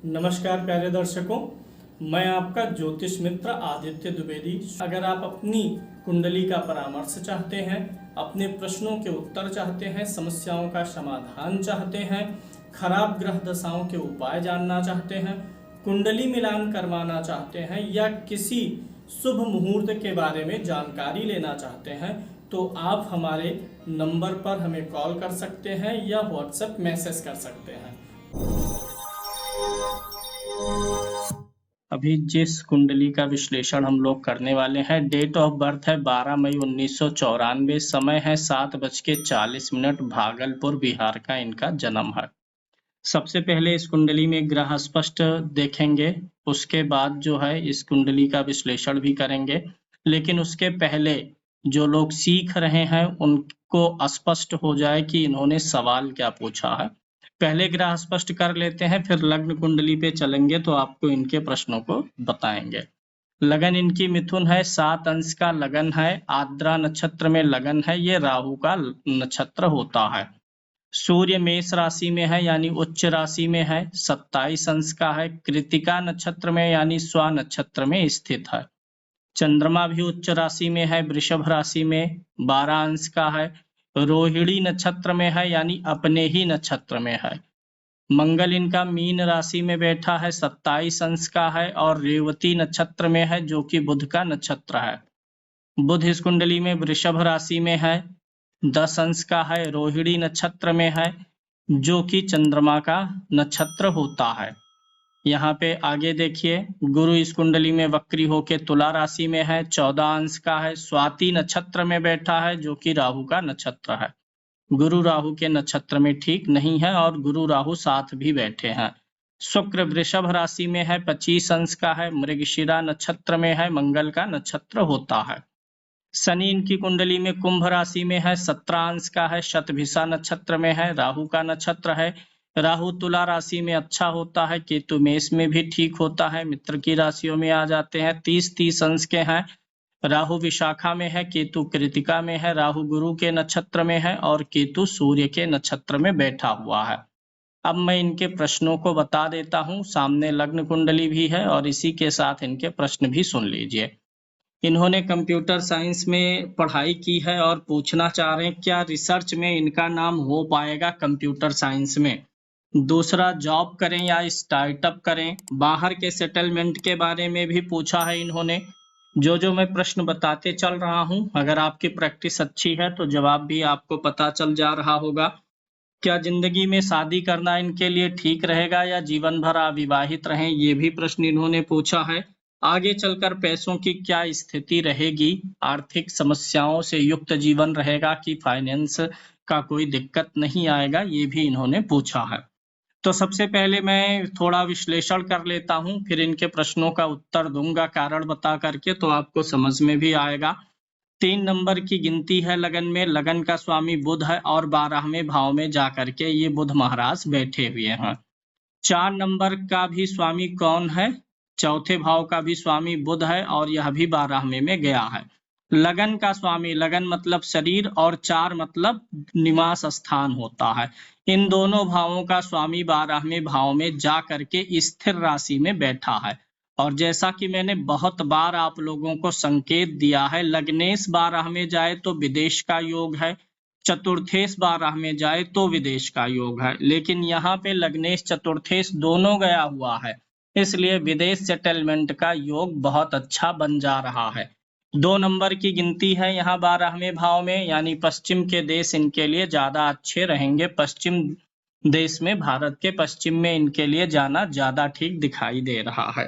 नमस्कार प्यारे दर्शकों, मैं आपका ज्योतिष मित्र आदित्य द्विवेदी। अगर आप अपनी कुंडली का परामर्श चाहते हैं, अपने प्रश्नों के उत्तर चाहते हैं, समस्याओं का समाधान चाहते हैं, खराब ग्रह दशाओं के उपाय जानना चाहते हैं, कुंडली मिलान करवाना चाहते हैं या किसी शुभ मुहूर्त के बारे में जानकारी लेना चाहते हैं, तो आप हमारे नंबर पर हमें कॉल कर सकते हैं या व्हाट्सएप मैसेज कर सकते हैं। अभी जिस कुंडली का विश्लेषण हम लोग करने वाले हैं, डेट ऑफ बर्थ है 12 मई 1994, समय है 7:40, भागलपुर बिहार का इनका जन्म है। सबसे पहले इस कुंडली में ग्रह स्पष्ट देखेंगे, उसके बाद जो है इस कुंडली का विश्लेषण भी करेंगे। लेकिन उसके पहले जो लोग सीख रहे हैं उनको स्पष्ट हो जाए कि इन्होंने सवाल क्या पूछा है। पहले ग्रह स्पष्ट कर लेते हैं, फिर लग्न कुंडली पे चलेंगे तो आपको इनके प्रश्नों को बताएंगे। लगन इनकी मिथुन है, 7 अंश का लगन है, आर्द्रा नक्षत्र में लगन है, ये राहु का नक्षत्र होता है। सूर्य मेष राशि में है यानी उच्च राशि में है, 27 अंश का है, कृतिका नक्षत्र में यानी स्वा नक्षत्र में स्थित है। चंद्रमा भी उच्च राशि में है, वृषभ राशि में 12 अंश का है, रोहिणी नक्षत्र में है यानी अपने ही नक्षत्र में है। मंगल इनका मीन राशि में बैठा है, 27 अंश का है और रेवती नक्षत्र में है जो कि बुध का नक्षत्र है। बुध इस कुंडली में वृषभ राशि में है, 10 अंश का है, रोहिणी नक्षत्र में है जो कि चंद्रमा का नक्षत्र होता है। यहाँ पे आगे देखिए, गुरु इस कुंडली में वक्री होके तुला राशि में है, 14 अंश का है, स्वाति नक्षत्र में बैठा है जो कि राहु का नक्षत्र है। गुरु राहु के नक्षत्र में ठीक नहीं है और गुरु राहु साथ भी बैठे हैं। शुक्र वृषभ राशि में है, 25 अंश का है, मृगशिरा नक्षत्र में है, मंगल का नक्षत्र होता है। शनि इनकी कुंडली में कुंभ राशि में है, 17 अंश का है, शतभिषा नक्षत्र में है, राहु का नक्षत्र है। राहु तुला राशि में अच्छा होता है, केतु मेष में भी ठीक होता है, मित्र की राशियों में आ जाते हैं। 30 अंश के हैं, राहु विशाखा में है, केतु कृतिका में है, राहु गुरु के नक्षत्र में है और केतु सूर्य के नक्षत्र में बैठा हुआ है। अब मैं इनके प्रश्नों को बता देता हूं, सामने लग्न कुंडली भी है और इसी के साथ इनके प्रश्न भी सुन लीजिए। इन्होंने कंप्यूटर साइंस में पढ़ाई की है और पूछना चाह रहे हैं क्या रिसर्च में इनका नाम हो पाएगा कंप्यूटर साइंस में। दूसरा, जॉब करें या स्टार्टअप करें। बाहर के सेटलमेंट के बारे में भी पूछा है इन्होंने। जो मैं प्रश्न बताते चल रहा हूं, अगर आपकी प्रैक्टिस अच्छी है तो जवाब भी आपको पता चल जा रहा होगा। क्या जिंदगी में शादी करना इनके लिए ठीक रहेगा या जीवन भर अविवाहित रहें, ये भी प्रश्न इन्होंने पूछा है। आगे चलकर पैसों की क्या स्थिति रहेगी, आर्थिक समस्याओं से युक्त जीवन रहेगा कि फाइनेंस का कोई दिक्कत नहीं आएगा, ये भी इन्होंने पूछा है। तो सबसे पहले मैं थोड़ा विश्लेषण कर लेता हूं, फिर इनके प्रश्नों का उत्तर दूंगा कारण बता करके, तो आपको समझ में भी आएगा। 3 नंबर की गिनती है लगन में, लगन का स्वामी बुध है और 12वें भाव में जाकर के ये बुध महाराज बैठे हुए हैं। 4 नंबर का भी स्वामी कौन है? चौथे भाव का भी स्वामी बुध है और यह भी 12वें में गया है। लगन का स्वामी, लगन मतलब शरीर और 4 मतलब निवास स्थान होता है। इन दोनों भावों का स्वामी 12वें भाव में जा करके स्थिर राशि में बैठा है। और जैसा कि मैंने बहुत बार आप लोगों को संकेत दिया है, लग्नेश 12 में जाए तो विदेश का योग है, चतुर्थेश 12 में जाए तो विदेश का योग है, लेकिन यहाँ पे लग्नेश चतुर्थेश दोनों गया हुआ है, इसलिए विदेश सेटलमेंट का योग बहुत अच्छा बन जा रहा है। 2 नंबर की गिनती है यहाँ 12वें भाव में, यानी पश्चिम के देश इनके लिए ज्यादा अच्छे रहेंगे। पश्चिम देश में, भारत के पश्चिम में इनके लिए जाना ज्यादा ठीक दिखाई दे रहा है।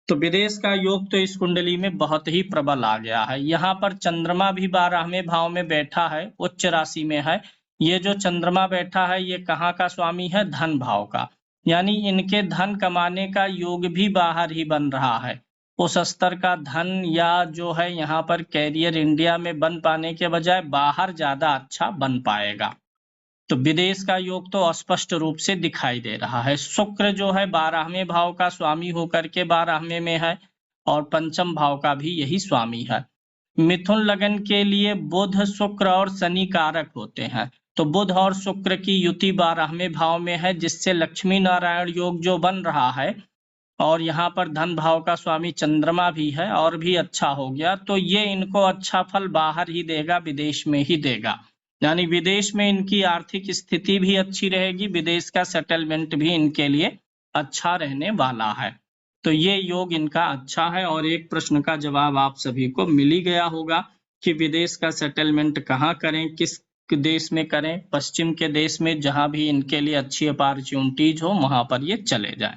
तो विदेश का योग तो इस कुंडली में बहुत ही प्रबल आ गया है। यहाँ पर चंद्रमा भी 12वें भाव में बैठा है, उच्च राशि में है। ये जो चंद्रमा बैठा है ये कहाँ का स्वामी है? धन भाव का, यानी इनके धन कमाने का योग भी बाहर ही बन रहा है। उस स्तर का धन या जो है यहाँ पर कैरियर इंडिया में बन पाने के बजाय बाहर ज्यादा अच्छा बन पाएगा। तो विदेश का योग तो स्पष्ट रूप से दिखाई दे रहा है। शुक्र जो है 12वें भाव का स्वामी होकर के 12वें में है और पंचम भाव का भी यही स्वामी है। मिथुन लगन के लिए बुध, शुक्र और शनि कारक होते हैं। तो बुध और शुक्र की युति 12वें भाव में है, जिससे लक्ष्मी नारायण योग जो बन रहा है, और यहाँ पर धन भाव का स्वामी चंद्रमा भी है और भी अच्छा हो गया, तो ये इनको अच्छा फल बाहर ही देगा, विदेश में ही देगा। यानी विदेश में इनकी आर्थिक स्थिति भी अच्छी रहेगी, विदेश का सेटलमेंट भी इनके लिए अच्छा रहने वाला है। तो ये योग इनका अच्छा है। और एक प्रश्न का जवाब आप सभी को मिल ही गया होगा कि विदेश का सेटलमेंट कहाँ करें, किस देश में करें। पश्चिम के देश में, जहां भी इनके लिए अच्छी अपॉर्चुनिटीज हो वहां पर ये चले जाएं।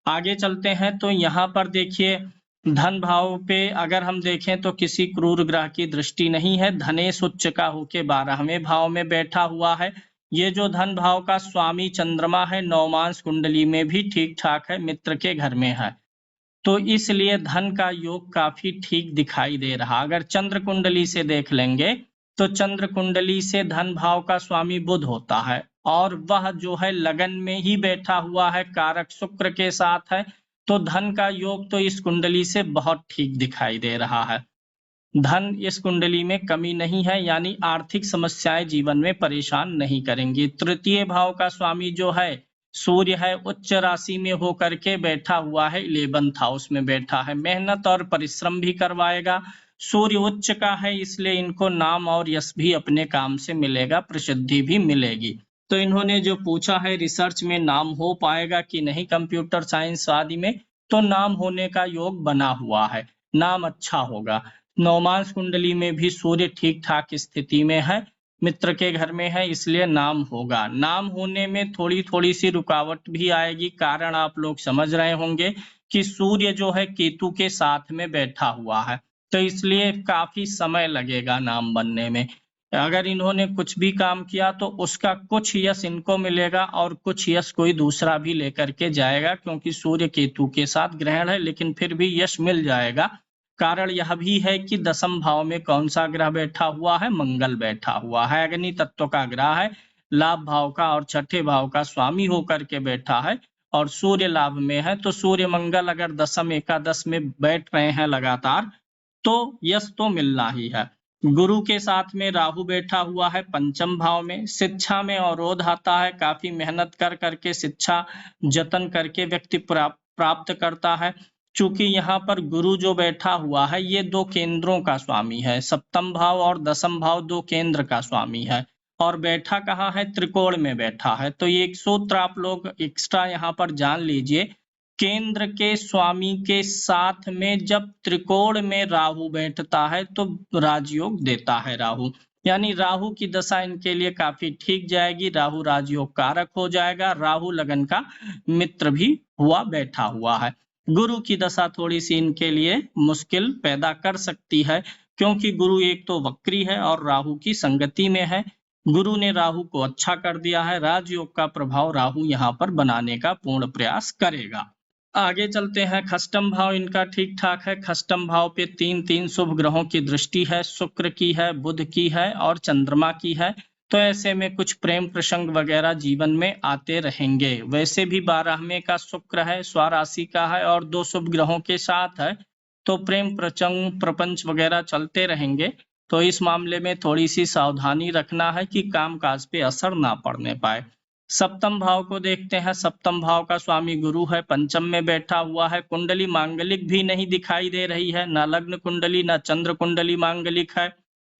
आगे चलते हैं तो यहाँ पर देखिए, धन भाव पे अगर हम देखें तो किसी क्रूर ग्रह की दृष्टि नहीं है। धनेश उच्च का होके 12वें भाव में बैठा हुआ है। ये जो धन भाव का स्वामी चंद्रमा है, नवमांश कुंडली में भी ठीक ठाक है, मित्र के घर में है, तो इसलिए धन का योग काफी ठीक दिखाई दे रहा। अगर चंद्र कुंडली से देख लेंगे तो चंद्र कुंडली से धन भाव का स्वामी बुध होता है, और वह जो है लगन में ही बैठा हुआ है, कारक शुक्र के साथ है। तो धन का योग तो इस कुंडली से बहुत ठीक दिखाई दे रहा है। धन इस कुंडली में कमी नहीं है, यानी आर्थिक समस्याएं जीवन में परेशान नहीं करेंगी। तृतीय भाव का स्वामी जो है सूर्य है, उच्च राशि में होकर के बैठा हुआ है, 11th हाउस में बैठा है, मेहनत और परिश्रम भी करवाएगा। सूर्य उच्च का है, इसलिए इनको नाम और यश भी अपने काम से मिलेगा, प्रसिद्धि भी मिलेगी। तो इन्होंने जो पूछा है रिसर्च में नाम हो पाएगा कि नहीं कंप्यूटर साइंस आदि में, तो नाम होने का योग बना हुआ है, नाम अच्छा होगा। नवमांश कुंडली में भी सूर्य ठीक ठाक स्थिति में है, मित्र के घर में है, इसलिए नाम होगा। नाम होने में थोड़ी थोड़ी सी रुकावट भी आएगी, कारण आप लोग समझ रहे होंगे कि सूर्य जो है केतु के साथ में बैठा हुआ है, तो इसलिए काफी समय लगेगा नाम बनने में। अगर इन्होंने कुछ भी काम किया तो उसका कुछ यश इनको मिलेगा और कुछ यश कोई दूसरा भी लेकर के जाएगा, क्योंकि सूर्य केतु के साथ ग्रहण है, लेकिन फिर भी यश मिल जाएगा। कारण यह भी है कि 10वें भाव में कौन सा ग्रह बैठा हुआ है, मंगल बैठा हुआ है, अग्नि तत्व का ग्रह है, लाभ भाव का और छठे भाव का स्वामी होकर के बैठा है, और सूर्य लाभ में है। तो सूर्य मंगल अगर 10th एकादश में बैठ रहे हैं लगातार, तो यश तो मिलना ही है। गुरु के साथ में राहु बैठा हुआ है 5th भाव में, शिक्षा में अवरोध आता है, काफी मेहनत कर करके शिक्षा जतन करके व्यक्ति प्राप्त करता है। चूंकि यहाँ पर गुरु जो बैठा हुआ है ये 2 केंद्रों का स्वामी है, 7th भाव और 10th भाव 2 केंद्र का स्वामी है, और बैठा कहाँ है, त्रिकोण में बैठा है। तो ये एक सूत्र आप लोग एक्स्ट्रा यहाँ पर जान लीजिए, केंद्र के स्वामी के साथ में जब त्रिकोण में राहु बैठता है तो राजयोग देता है राहु, यानी राहु की दशा इनके लिए काफी ठीक जाएगी, राहु राजयोग कारक हो जाएगा, राहु लगन का मित्र भी हुआ बैठा हुआ है। गुरु की दशा थोड़ी सी इनके लिए मुश्किल पैदा कर सकती है, क्योंकि गुरु एक तो वक्री है और राहु की संगति में है। गुरु ने राहु को अच्छा कर दिया है, राजयोग का प्रभाव राहु यहाँ पर बनाने का पूर्ण प्रयास करेगा। आगे चलते हैं, खष्टम भाव इनका ठीक ठाक है। खष्टम भाव पे 3 शुभ ग्रहों की दृष्टि है, शुक्र की है, बुध की है और चंद्रमा की है। तो ऐसे में कुछ प्रेम प्रसंग वगैरह जीवन में आते रहेंगे। वैसे भी 12वें का शुक्र है, स्वराशि का है और 2 शुभ ग्रहों के साथ है, तो प्रेम प्रसंग प्रपंच वगैरह चलते रहेंगे। तो इस मामले में थोड़ी सी सावधानी रखना है कि कामकाज पे असर ना पड़ने पाए। 7th भाव को देखते हैं। 7th भाव का स्वामी गुरु है, 5th में बैठा हुआ है। कुंडली मांगलिक भी नहीं दिखाई दे रही है, ना लग्न कुंडली ना चंद्र कुंडली मांगलिक है।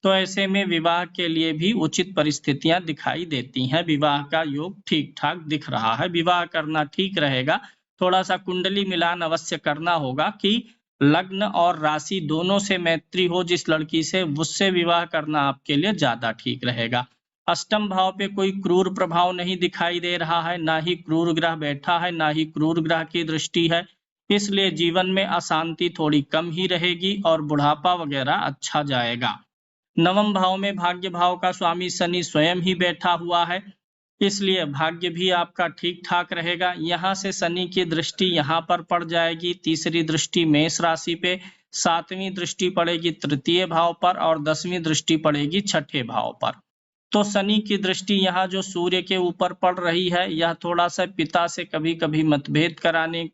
तो ऐसे में विवाह के लिए भी उचित परिस्थितियां दिखाई देती हैं, विवाह का योग ठीक ठाक दिख रहा है, विवाह करना ठीक रहेगा। थोड़ा सा कुंडली मिलान अवश्य करना होगा कि लग्न और राशि दोनों से मैत्री हो, जिस लड़की से उससे विवाह करना आपके लिए ज्यादा ठीक रहेगा। 8th भाव पे कोई क्रूर प्रभाव नहीं दिखाई दे रहा है, ना ही क्रूर ग्रह बैठा है, ना ही क्रूर ग्रह की दृष्टि है, इसलिए जीवन में अशांति थोड़ी कम ही रहेगी और बुढ़ापा वगैरह अच्छा जाएगा। 9वें भाव में भाग्य भाव का स्वामी शनि स्वयं ही बैठा हुआ है, इसलिए भाग्य भी आपका ठीक ठाक रहेगा। यहाँ से शनि की दृष्टि यहाँ पर पड़ जाएगी, तीसरी दृष्टि मेष राशि पे, 7वीं दृष्टि पड़ेगी तृतीय भाव पर और 10वीं दृष्टि पड़ेगी छठे भाव पर। तो शनि की दृष्टि यहाँ जो सूर्य के ऊपर पड़ रही है, यह थोड़ा सा पिता से कभी कभी मतभेद कराने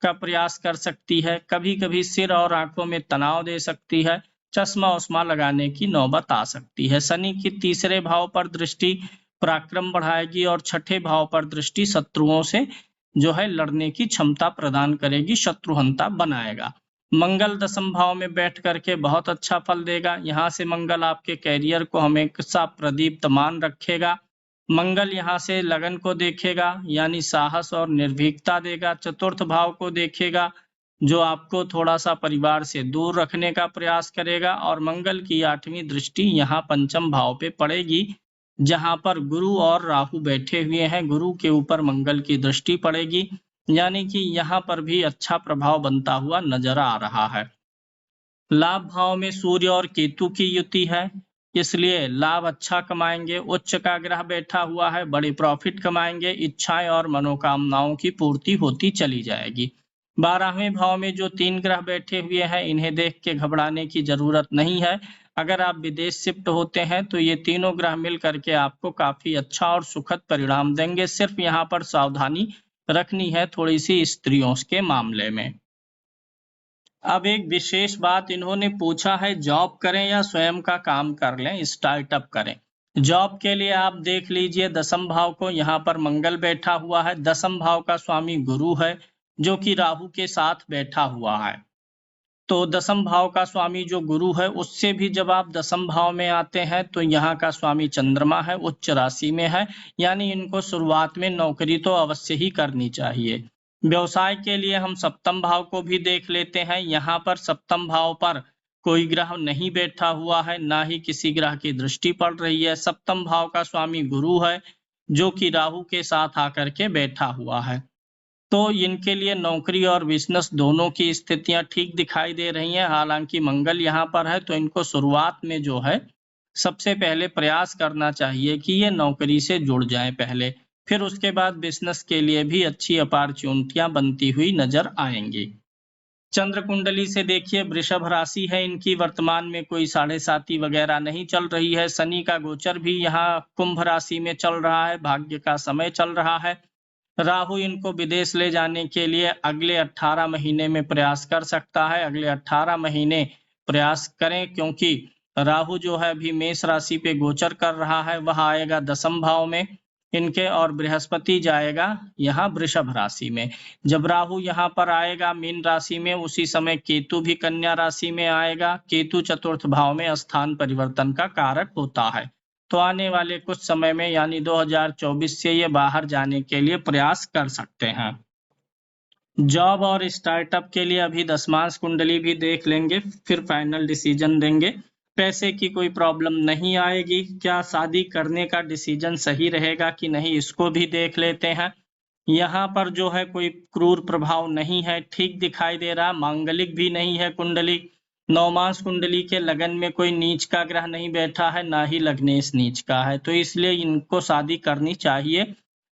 का प्रयास कर सकती है, कभी कभी सिर और आंखों में तनाव दे सकती है, चश्मा उस्मा लगाने की नौबत आ सकती है। शनि की तीसरे भाव पर दृष्टि पराक्रम बढ़ाएगी और छठे भाव पर दृष्टि शत्रुओं से जो है लड़ने की क्षमता प्रदान करेगी, शत्रुहंता बनाएगा। मंगल दसम भाव में बैठ करके बहुत अच्छा फल देगा। यहाँ से मंगल आपके कैरियर को हमेशा प्रदीप्तमान रखेगा। मंगल यहाँ से लगन को देखेगा, यानी साहस और निर्भीकता देगा। चतुर्थ भाव को देखेगा, जो आपको थोड़ा सा परिवार से दूर रखने का प्रयास करेगा। और मंगल की 8वीं दृष्टि यहाँ पंचम भाव पे पड़ेगी, जहां पर गुरु और राहु बैठे हुए हैं। गुरु के ऊपर मंगल की दृष्टि पड़ेगी, यानी कि यहाँ पर भी अच्छा प्रभाव बनता हुआ नजर आ रहा है। लाभ भाव में सूर्य और केतु की युति है, इसलिए लाभ अच्छा कमाएंगे। उच्च का ग्रह बैठा हुआ है, बड़े प्रॉफिट कमाएंगे। इच्छाएं और मनोकामनाओं की पूर्ति होती चली जाएगी। 12वें भाव में जो 3 ग्रह बैठे हुए हैं, इन्हें देख के घबराने की जरूरत नहीं है। अगर आप विदेश शिफ्ट होते हैं तो ये तीनों ग्रह मिल करके आपको काफी अच्छा और सुखद परिणाम देंगे। सिर्फ यहाँ पर सावधानी रखनी है थोड़ी सी स्त्रियों के मामले में। अब एक विशेष बात इन्होंने पूछा है, जॉब करें या स्वयं का काम कर लें, स्टार्टअप करें। जॉब के लिए आप देख लीजिए दसम भाव को, यहाँ पर मंगल बैठा हुआ है। दसम भाव का स्वामी गुरु है, जो कि राहु के साथ बैठा हुआ है। तो दसम भाव का स्वामी जो गुरु है, उससे भी जब आप दसम भाव में आते हैं तो यहाँ का स्वामी चंद्रमा है, उच्च राशि में है। यानी इनको शुरुआत में नौकरी तो अवश्य ही करनी चाहिए। व्यवसाय के लिए हम सप्तम भाव को भी देख लेते हैं। यहाँ पर सप्तम भाव पर कोई ग्रह नहीं बैठा हुआ है, ना ही किसी ग्रह की दृष्टि पड़ रही है। सप्तम भाव का स्वामी गुरु है, जो कि राहु के साथ आकर के बैठा हुआ है। तो इनके लिए नौकरी और बिजनेस दोनों की स्थितियां ठीक दिखाई दे रही हैं। हालांकि मंगल यहाँ पर है, तो इनको शुरुआत में जो है सबसे पहले प्रयास करना चाहिए कि ये नौकरी से जुड़ जाएं पहले, फिर उसके बाद बिजनेस के लिए भी अच्छी अपॉर्चुनिटियां बनती हुई नजर आएंगी। चंद्र कुंडली से देखिए वृषभ राशि है इनकी, वर्तमान में कोई 7.5 वगैरह नहीं चल रही है। शनि का गोचर भी यहाँ कुंभ राशि में चल रहा है, भाग्य का समय चल रहा है। राहु इनको विदेश ले जाने के लिए अगले 18 महीने में प्रयास कर सकता है। अगले 18 महीने प्रयास करें, क्योंकि राहु जो है अभी मेष राशि पे गोचर कर रहा है, वह आएगा दसम भाव में इनके, और बृहस्पति जाएगा यहाँ वृषभ राशि में। जब राहु यहाँ पर आएगा मीन राशि में, उसी समय केतु भी कन्या राशि में आएगा। केतु चतुर्थ भाव में स्थान परिवर्तन का कारक होता है। तो आने वाले कुछ समय में यानी 2024 से ये बाहर जाने के लिए प्रयास कर सकते हैं। जॉब और स्टार्टअप के लिए अभी दशमांश कुंडली भी देख लेंगे, फिर फाइनल डिसीजन देंगे। पैसे की कोई प्रॉब्लम नहीं आएगी। क्या शादी करने का डिसीजन सही रहेगा कि नहीं, इसको भी देख लेते हैं। यहाँ पर जो है कोई क्रूर प्रभाव नहीं है, ठीक दिखाई दे रहा। मांगलिक भी नहीं है कुंडली। नवमांश कुंडली के लगन में कोई नीच का ग्रह नहीं बैठा है, ना ही लग्नेश नीच का है, तो इसलिए इनको शादी करनी चाहिए।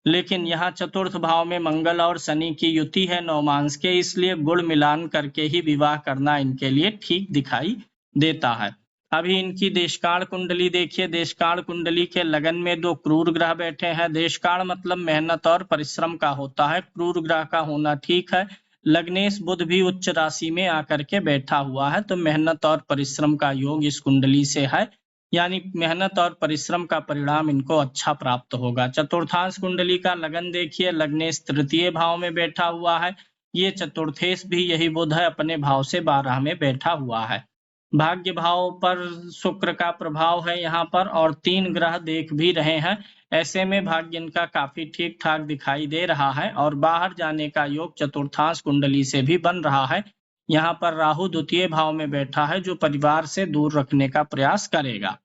लेकिन यहाँ चतुर्थ भाव में मंगल और शनि की युति है नवमांश के, इसलिए गुण मिलान करके ही विवाह करना इनके लिए ठीक दिखाई देता है। अभी इनकी देशकाल कुंडली देखिए। देशकाल कुंडली के लगन में 2 क्रूर ग्रह बैठे हैं। देशकाल मतलब मेहनत और परिश्रम का होता है, क्रूर ग्रह का होना ठीक है। लग्नेश बुध भी उच्च राशि में आकर के बैठा हुआ है, तो मेहनत और परिश्रम का योग इस कुंडली से है, यानी मेहनत और परिश्रम का परिणाम इनको अच्छा प्राप्त होगा। चतुर्थांश कुंडली का लगन देखिए। लग्नेश तृतीय भाव में बैठा हुआ है। ये चतुर्थेश भी यही बुध है, अपने भाव से 12 में बैठा हुआ है। भाग्य भाव पर शुक्र का प्रभाव है यहाँ पर, और 3 ग्रह देख भी रहे हैं। ऐसे में भाग्य इनका काफी ठीक ठाक दिखाई दे रहा है, और बाहर जाने का योग चतुर्थांश कुंडली से भी बन रहा है। यहाँ पर राहु द्वितीय भाव में बैठा है, जो परिवार से दूर रखने का प्रयास करेगा।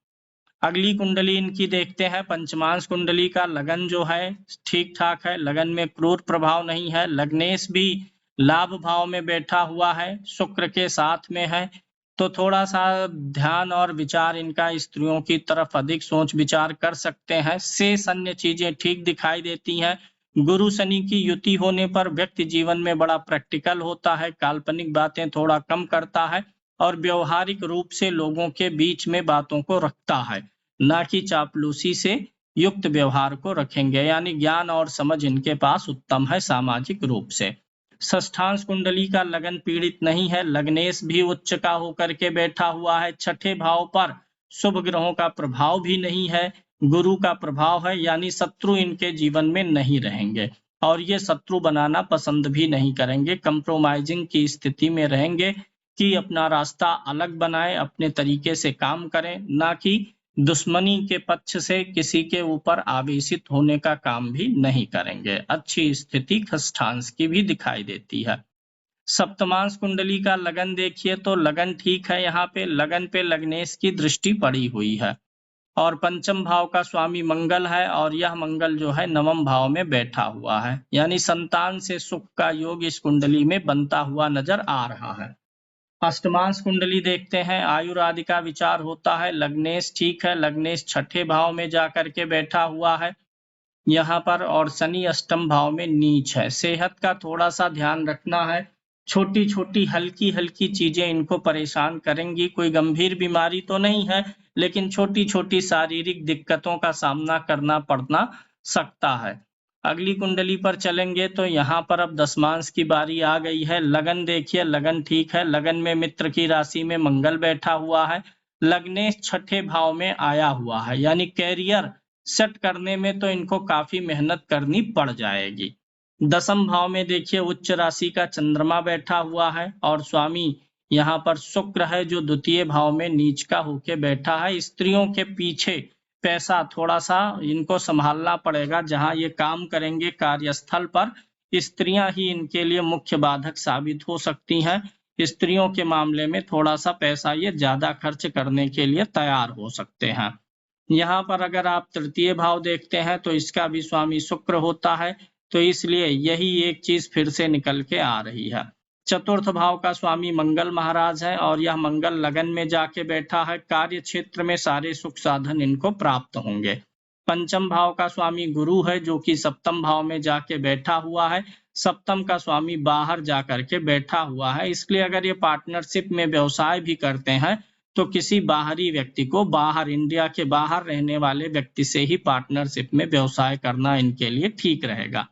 अगली कुंडली इनकी देखते हैं। पंचमांश कुंडली का लगन जो है ठीक ठाक है, लगन में क्रूर प्रभाव नहीं है। लग्नेश भी लाभ भाव में बैठा हुआ है, शुक्र के साथ में है, तो थोड़ा सा ध्यान और विचार इनका स्त्रियों की तरफ अधिक सोच विचार कर सकते हैं। शेष अन्य चीजें ठीक दिखाई देती हैं। गुरु शनि की युति होने पर व्यक्ति जीवन में बड़ा प्रैक्टिकल होता है, काल्पनिक बातें थोड़ा कम करता है, और व्यवहारिक रूप से लोगों के बीच में बातों को रखता है, ना कि चापलूसी से युक्त व्यवहार को रखेंगे। यानी ज्ञान और समझ इनके पास उत्तम है सामाजिक रूप से। षष्ठांश कुंडली का लगन पीड़ित नहीं है। लग्नेश भी उच्च का होकर के बैठा हुआ है। छठे भाव पर शुभ ग्रहों का प्रभाव भी नहीं है, गुरु का प्रभाव है, यानी शत्रु इनके जीवन में नहीं रहेंगे और ये शत्रु बनाना पसंद भी नहीं करेंगे। कंप्रोमाइजिंग की स्थिति में रहेंगे कि अपना रास्ता अलग बनाएं, अपने तरीके से काम करें, ना कि दुश्मनी के पक्ष से किसी के ऊपर आवेशित होने का काम भी नहीं करेंगे। अच्छी स्थिति खष्ठांश की भी दिखाई देती है। सप्तमांश कुंडली का लगन देखिए तो लगन ठीक है, यहाँ पे लग्नेश की दृष्टि पड़ी हुई है और पंचम भाव का स्वामी मंगल है और यह मंगल जो है नवम भाव में बैठा हुआ है, यानी संतान से सुख का योग इस कुंडली में बनता हुआ नजर आ रहा है। अष्टमांश कुंडली देखते हैं, आयुर आदि का विचार होता है। लग्नेश ठीक है, लग्नेश छठे भाव में जाकर के बैठा हुआ है यहाँ पर और शनि अष्टम भाव में नीच है। सेहत का थोड़ा सा ध्यान रखना है, छोटी छोटी हल्की हल्की चीजें इनको परेशान करेंगी। कोई गंभीर बीमारी तो नहीं है, लेकिन छोटी छोटी शारीरिक दिक्कतों का सामना करना पड़ना सकता है। अगली कुंडली पर चलेंगे तो यहाँ पर अब दशमांश की बारी आ गई है। लगन देखिए, लगन ठीक है, लगन में मित्र की राशि में मंगल बैठा हुआ है। लग्नेश छठे भाव में आया हुआ है, यानी कैरियर सेट करने में तो इनको काफी मेहनत करनी पड़ जाएगी। दसम भाव में देखिए उच्च राशि का चंद्रमा बैठा हुआ है और स्वामी यहाँ पर शुक्र है जो द्वितीय भाव में नीच का होके बैठा है। स्त्रियों के पीछे पैसा थोड़ा सा इनको संभालना पड़ेगा। जहां ये काम करेंगे कार्यस्थल पर, स्त्रियां ही इनके लिए मुख्य बाधक साबित हो सकती हैं। स्त्रियों के मामले में थोड़ा सा पैसा ये ज्यादा खर्च करने के लिए तैयार हो सकते हैं। यहाँ पर अगर आप तृतीय भाव देखते हैं तो इसका भी स्वामी शुक्र होता है, तो इसलिए यही एक चीज फिर से निकल के आ रही है। चतुर्थ भाव का स्वामी मंगल महाराज है और यह मंगल लगन में जाके बैठा है। कार्य क्षेत्र में सारे सुख साधन इनको प्राप्त होंगे। पंचम भाव का स्वामी गुरु है जो कि सप्तम भाव में जाके बैठा हुआ है। सप्तम का स्वामी बाहर जाकर के बैठा हुआ है, इसलिए अगर ये पार्टनरशिप में व्यवसाय भी करते हैं तो किसी बाहरी व्यक्ति को, बाहर इंडिया के बाहर रहने वाले व्यक्ति से ही पार्टनरशिप में व्यवसाय करना इनके लिए ठीक रहेगा।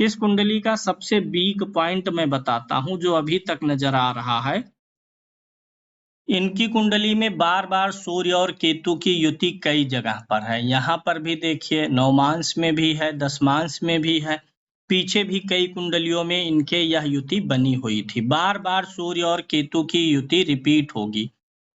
इस कुंडली का सबसे वीक पॉइंट मैं बताता हूं जो अभी तक नजर आ रहा है। इनकी कुंडली में बार बार सूर्य और केतु की युति कई जगह पर है। यहाँ पर भी देखिए नवमांश में भी है, दशमांश में भी है, पीछे भी कई कुंडलियों में इनके यह युति बनी हुई थी। बार बार सूर्य और केतु की युति रिपीट होगी।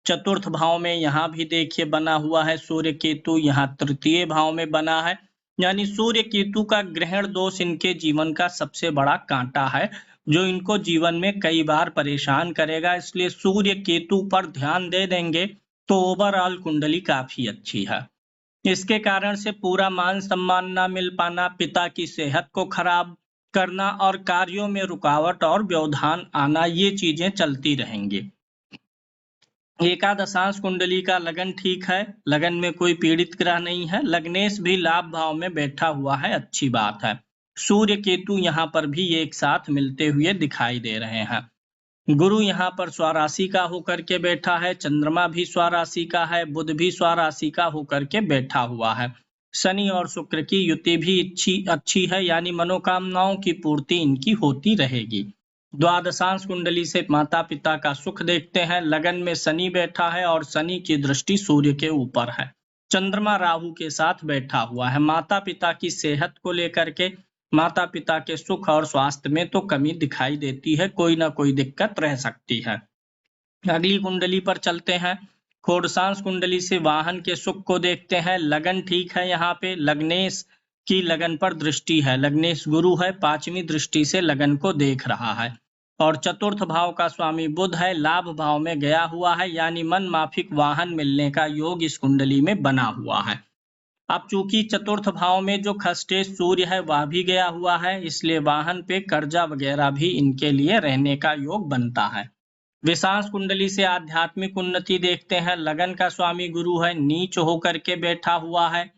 चतुर्थ भाव में यहाँ भी देखिए बना हुआ है सूर्य केतु, यहाँ तृतीय भाव में बना है, यानी सूर्य केतु का ग्रहण दोष इनके जीवन का सबसे बड़ा कांटा है जो इनको जीवन में कई बार परेशान करेगा। इसलिए सूर्य केतु पर ध्यान दे देंगे तो ओवरऑल कुंडली काफी अच्छी है। इसके कारण से पूरा मान सम्मान ना मिल पाना, पिता की सेहत को खराब करना और कार्यों में रुकावट और व्यवधान आना, ये चीजें चलती रहेंगी। एकादशांश कुंडली का लगन ठीक है, लगन में कोई पीड़ित ग्रह नहीं है। लग्नेश भी लाभ भाव में बैठा हुआ है, अच्छी बात है। सूर्य केतु यहाँ पर भी एक साथ मिलते हुए दिखाई दे रहे हैं। गुरु यहाँ पर स्वराशि का होकर के बैठा है, चंद्रमा भी स्वराशि का है, बुध भी स्वराशि का होकर के बैठा हुआ है। शनि और शुक्र की युति भी अच्छी है, यानी मनोकामनाओं की पूर्ति इनकी होती रहेगी। द्वादशांश कुंडली से माता पिता का सुख देखते हैं। लगन में शनि बैठा है और शनि की दृष्टि सूर्य के ऊपर है। चंद्रमा राहु के साथ बैठा हुआ है। माता पिता की सेहत को लेकर के, माता पिता के सुख और स्वास्थ्य में तो कमी दिखाई देती है, कोई ना कोई दिक्कत रह सकती है। अगली कुंडली पर चलते हैं। खोड़सांश कुंडली से वाहन के सुख को देखते हैं। लगन ठीक है, यहाँ पे लग्नेश की लगन पर दृष्टि है। लग्नेश गुरु है, पांचवी दृष्टि से लगन को देख रहा है और चतुर्थ भाव का स्वामी बुध है, लाभ भाव में गया हुआ है, यानी मन माफिक वाहन मिलने का योग इस कुंडली में बना हुआ है। अब चूंकि चतुर्थ भाव में जो खष्टेश सूर्य है वह भी गया हुआ है, इसलिए वाहन पे कर्जा वगैरह भी इनके लिए रहने का योग बनता है। विषांश कुंडली से आध्यात्मिक उन्नति देखते हैं। लगन का स्वामी गुरु है, नीच होकर के बैठा हुआ है।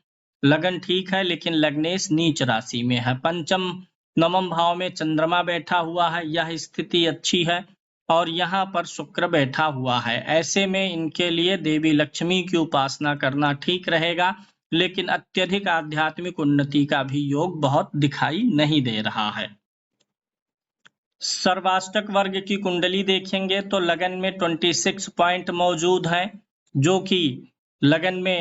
लगन ठीक है लेकिन लग्नेश नीच राशि में है। पंचम नवम भाव में चंद्रमा बैठा हुआ है, यह स्थिति अच्छी है और यहाँ पर शुक्र बैठा हुआ है। ऐसे में इनके लिए देवी लक्ष्मी की उपासना करना ठीक रहेगा, लेकिन अत्यधिक आध्यात्मिक उन्नति का भी योग बहुत दिखाई नहीं दे रहा है। सर्वाष्टक वर्ग की कुंडली देखेंगे तो लगन में 26 पॉइंट मौजूद हैं, जो कि लगन में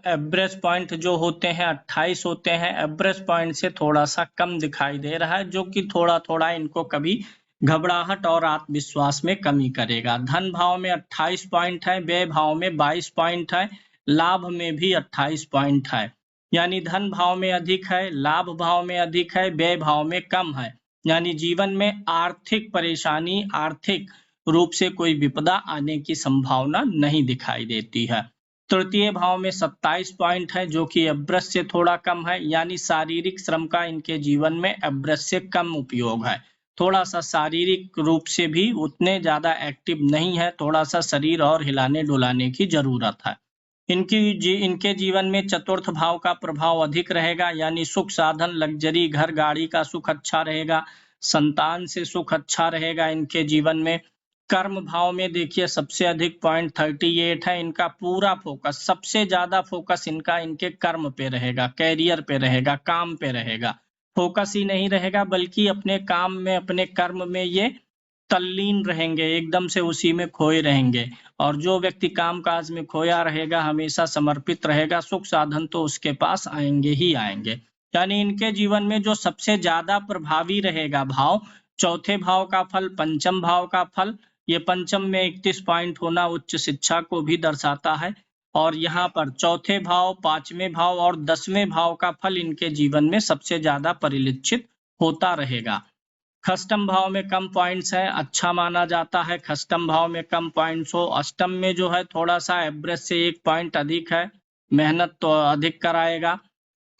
एवरेज पॉइंट जो होते हैं 28 होते हैं, एवरेज पॉइंट से थोड़ा सा कम दिखाई दे रहा है, जो कि थोड़ा थोड़ा इनको कभी घबराहट और आत्मविश्वास में कमी करेगा। धन भाव में 28 पॉइंट है, व्यय भाव में 22 पॉइंट है, लाभ में भी 28 पॉइंट है। यानी धन भाव में अधिक है, लाभ भाव में अधिक है, व्यय भाव में कम है। यानी जीवन में आर्थिक परेशानी, आर्थिक रूप से कोई विपदा आने की संभावना नहीं दिखाई देती है। तृतीय भाव में 27 पॉइंट है, जो कि एवरेज से थोड़ा कम है। यानी शारीरिक श्रम का इनके जीवन में एवरेज से कम उपयोग है। थोड़ा सा शारीरिक रूप से भी उतने ज्यादा एक्टिव नहीं है, थोड़ा सा शरीर और हिलाने डुलाने की जरूरत है। इनके जीवन में चतुर्थ भाव का प्रभाव अधिक रहेगा, यानी सुख साधन, लग्जरी, घर गाड़ी का सुख अच्छा रहेगा, संतान से सुख अच्छा रहेगा इनके जीवन में। कर्म भाव में देखिए सबसे अधिक पॉइंट 38 है, इनका पूरा फोकस, सबसे ज्यादा फोकस इनका इनके कर्म पे रहेगा, कैरियर पे रहेगा, काम पे रहेगा। फोकस ही नहीं रहेगा बल्कि अपने काम में, अपने कर्म में ये तल्लीन रहेंगे, एकदम से उसी में खोए रहेंगे। और जो व्यक्ति काम काज में खोया रहेगा, हमेशा समर्पित रहेगा, सुख साधन तो उसके पास आएंगे ही आएंगे। यानी इनके जीवन में जो सबसे ज्यादा प्रभावी रहेगा भाव, चौथे भाव का फल, पंचम भाव का फल। ये पंचम में 31 पॉइंट होना उच्च शिक्षा को भी दर्शाता है। और यहाँ पर चौथे भाव, पांचवें भाव और 10वें भाव का फल इनके जीवन में सबसे ज्यादा परिलक्षित होता रहेगा। खष्टम भाव में कम पॉइंट्स है, अच्छा माना जाता है खष्टम भाव में कम पॉइंट्स हो। अष्टम में जो है थोड़ा सा एवरेज से 1 पॉइंट अधिक है, मेहनत तो अधिक कराएगा,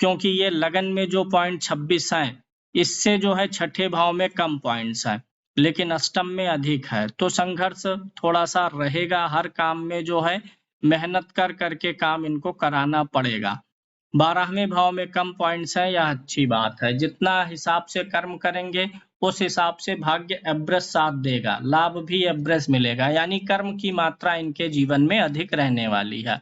क्योंकि ये लगन में जो पॉइंट 26 है, इससे जो है छठे भाव में कम पॉइंट्स है, लेकिन अष्टम में अधिक है। तो संघर्ष थोड़ा सा रहेगा, हर काम में जो है मेहनत कर करके काम इनको कराना पड़ेगा। 12वें भाव में कम पॉइंट्स है, यह अच्छी बात है। जितना हिसाब से कर्म करेंगे उस हिसाब से भाग्य एवरेज साथ देगा, लाभ भी एवरेज मिलेगा। यानी कर्म की मात्रा इनके जीवन में अधिक रहने वाली है।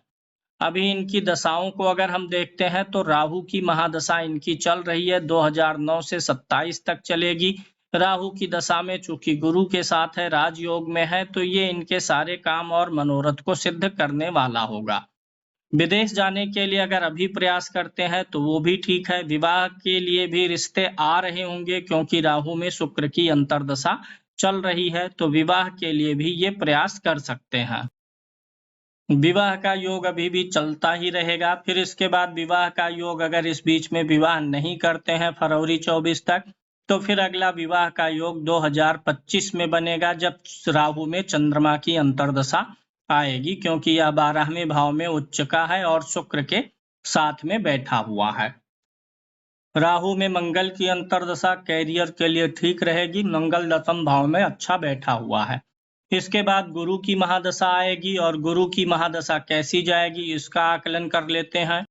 अभी इनकी दशाओं को अगर हम देखते हैं तो राहु की महादशा इनकी चल रही है, 2009 से 27 तक चलेगी। राहु की दशा में चूंकि गुरु के साथ है, राजयोग में है, तो ये इनके सारे काम और मनोरथ को सिद्ध करने वाला होगा। विदेश जाने के लिए अगर अभी प्रयास करते हैं तो वो भी ठीक है। विवाह के लिए भी रिश्ते आ रहे होंगे, क्योंकि राहु में शुक्र की अंतर्दशा चल रही है, तो विवाह के लिए भी ये प्रयास कर सकते हैं। विवाह का योग अभी भी चलता ही रहेगा। फिर इसके बाद विवाह का योग, अगर इस बीच में विवाह नहीं करते हैं फरवरी 24 तक, तो फिर अगला विवाह का योग 2025 में बनेगा, जब राहु में चंद्रमा की अंतर्दशा आएगी, क्योंकि यह 12वें भाव में उच्च का है और शुक्र के साथ में बैठा हुआ है। राहु में मंगल की अंतर्दशा कैरियर के लिए ठीक रहेगी, मंगल 10वें भाव में अच्छा बैठा हुआ है। इसके बाद गुरु की महादशा आएगी, और गुरु की महादशा कैसी जाएगी इसका आकलन कर लेते हैं।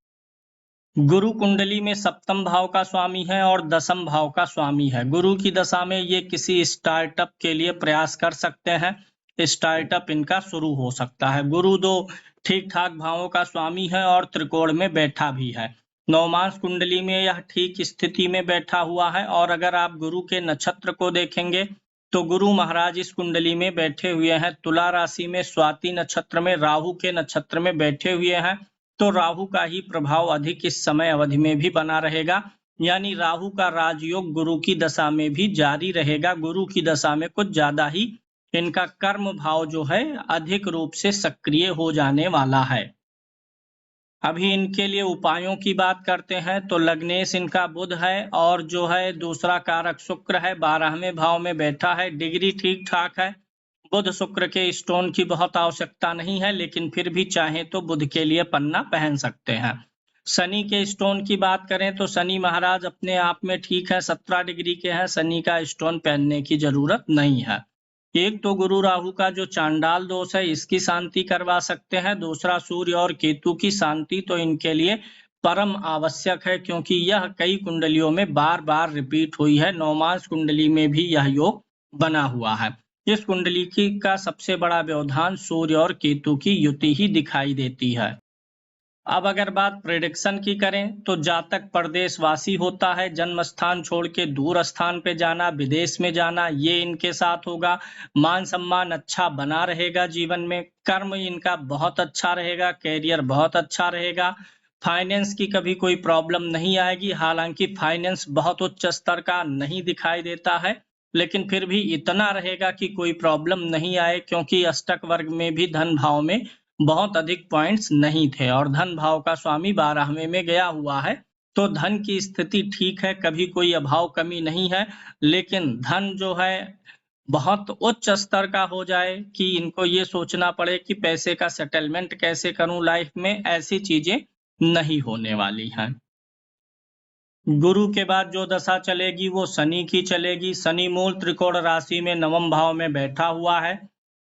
गुरु कुंडली में 7वें भाव का स्वामी है और 10वें भाव का स्वामी है। गुरु की दशा में ये किसी स्टार्टअप के लिए प्रयास कर सकते हैं, स्टार्टअप इनका शुरू हो सकता है। गुरु 2 ठीक ठाक भावों का स्वामी है और त्रिकोण में बैठा भी है। नवमांश कुंडली में यह ठीक स्थिति में बैठा हुआ है। और अगर आप गुरु के नक्षत्र को देखेंगे तो गुरु महाराज इस कुंडली में बैठे हुए हैं तुला राशि में, स्वाति नक्षत्र में, राहु के नक्षत्र में बैठे हुए हैं। तो राहु का ही प्रभाव अधिक इस समय अवधि में भी बना रहेगा। यानी राहु का राजयोग गुरु की दशा में भी जारी रहेगा। गुरु की दशा में कुछ ज्यादा ही इनका कर्म भाव जो है अधिक रूप से सक्रिय हो जाने वाला है। अभी इनके लिए उपायों की बात करते हैं तो लग्नेश इनका बुध है, और जो है दूसरा कारक शुक्र है, 12वें भाव में बैठा है। डिग्री ठीक ठाक है। बुध शुक्र के स्टोन की बहुत आवश्यकता नहीं है, लेकिन फिर भी चाहे तो बुध के लिए पन्ना पहन सकते हैं। शनि के स्टोन की बात करें तो शनि महाराज अपने आप में ठीक है, 17 डिग्री के हैं, शनि का स्टोन पहनने की जरूरत नहीं है। एक तो गुरु राहु का जो चांडाल दोष है इसकी शांति करवा सकते हैं, दूसरा सूर्य और केतु की शांति तो इनके लिए परम आवश्यक है, क्योंकि यह कई कुंडलियों में बार बार रिपीट हुई है। नवमांश कुंडली में भी यह योग बना हुआ है। इस कुंडली का सबसे बड़ा व्यवधान सूर्य और केतु की युति ही दिखाई देती है। अब अगर बात प्रेडिक्शन की करें तो जातक परदेशवासी होता है, जन्म स्थान छोड़ के दूर स्थान पे जाना, विदेश में जाना, ये इनके साथ होगा। मान सम्मान अच्छा बना रहेगा जीवन में, कर्म इनका बहुत अच्छा रहेगा, कैरियर बहुत अच्छा रहेगा। फाइनेंस की कभी कोई प्रॉब्लम नहीं आएगी, हालांकि फाइनेंस बहुत उच्च स्तर का नहीं दिखाई देता है, लेकिन फिर भी इतना रहेगा कि कोई प्रॉब्लम नहीं आए, क्योंकि अष्टक वर्ग में भी धन भाव में बहुत अधिक पॉइंट्स नहीं थे और धन भाव का स्वामी 12वें में गया हुआ है, तो धन की स्थिति ठीक है, कभी कोई अभाव कमी नहीं है। लेकिन धन जो है बहुत उच्च स्तर का हो जाए कि इनको ये सोचना पड़े कि पैसे का सेटलमेंट कैसे करूं लाइफ में, ऐसी चीजें नहीं होने वाली हैं। गुरु के बाद जो दशा चलेगी वो शनि की चलेगी। शनि मूल त्रिकोण राशि में नवम भाव में बैठा हुआ है,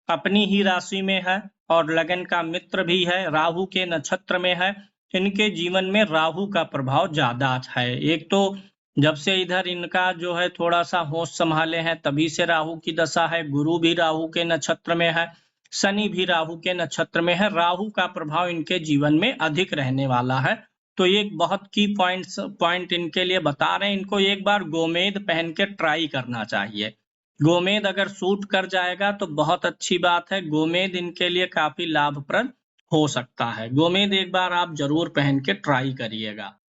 अपनी ही राशि में है और लगन का मित्र भी है, राहु के नक्षत्र में है। इनके जीवन में राहु का प्रभाव ज्यादा है। एक तो जब से इधर इनका जो है थोड़ा सा होश संभाले हैं तभी से राहु की दशा है, गुरु भी राहु के नक्षत्र में है, शनि भी राहु के नक्षत्र में है। राहु का प्रभाव इनके जीवन में अधिक रहने वाला है, तो एक बहुत की पॉइंट इनके लिए बता रहे हैं, इनको एक बार गोमेद पहन के ट्राई करना चाहिए। गोमेद अगर सूट कर जाएगा तो बहुत अच्छी बात है, गोमेद इनके लिए काफी लाभप्रद हो सकता है। गोमेद एक बार आप जरूर पहन के ट्राई करिएगा।